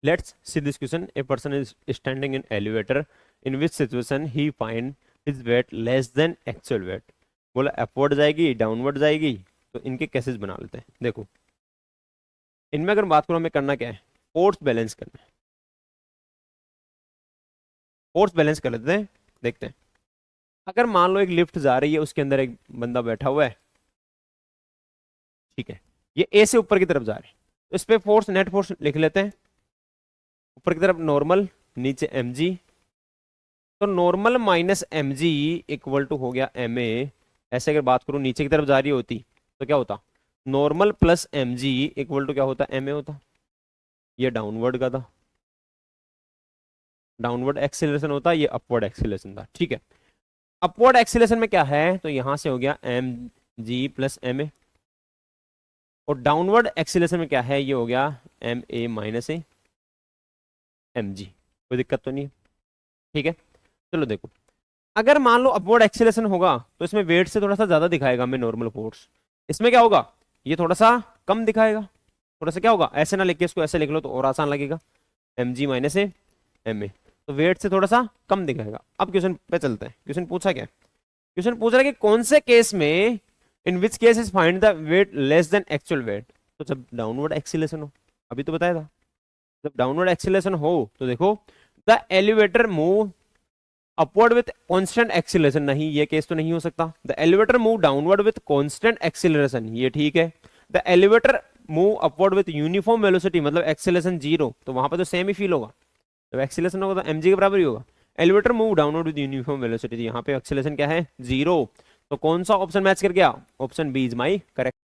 Let's see this question, a person is standing in elevator, in which situation he find his weight less than actual wait. बोला upward जाएगी, downward जाएगी, तो इनके cases बना लेते हैं। देखो इनमें अगर बात करूं, हमें करना क्या है, फोर्स बैलेंस करना है। फोर्स बैलेंस कर लेते हैं, देखते हैं। अगर मान लो एक लिफ्ट जा रही है, उसके अंदर एक बंदा बैठा हुआ है, ठीक है, ये ए से ऊपर की तरफ जा रहे हैं, तो इस पे फोर्स, नेट फोर्स लिख लेते हैं। ऊपर की तरफ नॉर्मल, नीचे एम जी, तो normal minus M G equal to हो गया एम ए। ऐसे अगर बात करूं नीचे की तरफ जा रही होती तो क्या होता, normal plus M G equal to क्या होता, एम ए होता। ये डाउनवर्ड का था, डाउनवर्ड एक्सेलरेशन होता, ये अपवर्ड एक्सेलरेशन था, ठीक है। अपवर्ड एक्सेलरेशन में क्या है, तो यहां से हो गया m g plus m a, और डाउनवर्ड एक्सेलरेशन में क्या है, ये हो गया m a minus a m g. कोई दिक्कत तो नहीं है, ठीक है। चलो देखो, अगर मान लो अपवर्ड एक्सेलरेशन होगा तो इसमें वेट से थोड़ा सा ज्यादा दिखाएगा हमें नॉर्मल फोर्स, इसमें क्या होगा, ये थोड़ा सा कम दिखाएगा। थोड़ा सा क्या होगा, ऐसे ना लिख के इसको ऐसे लिख लो तो और आसान लगेगा, m g minus a m a, तो वेट से थोड़ा सा कम दिखाएगा। अब क्वेश्चन पे चलते हैं। क्वेश्चन पूछा क्या, क्वेश्चन पूछ रहा है कि कौन से केस में, in which case is find the weight less than actual weight. तो जब डाउनवर्ड एक्सीलरेशन हो, अभी तो बताया था, जब डाउनवर्ड एक्सीलरेशन हो तो देखो, the elevator move upward with constant acceleration, नहीं ये केस तो नहीं हो सकता। The elevator move downward with constant acceleration, ये ठीक है। The elevator move upward with uniform velocity, मतलब एक्सीलरेशन जीरो, तो वहां पर तो सेम ही फील होगा। जब एक्सीलरेशन होगा तो mg के बराबर ही होगा। Elevator move downward with uniform velocity, यहाँ पे एक्सीलरेशन क्या है, जीरो। तो कौन सा ऑप्शन मैच कर गया, option B is my correct.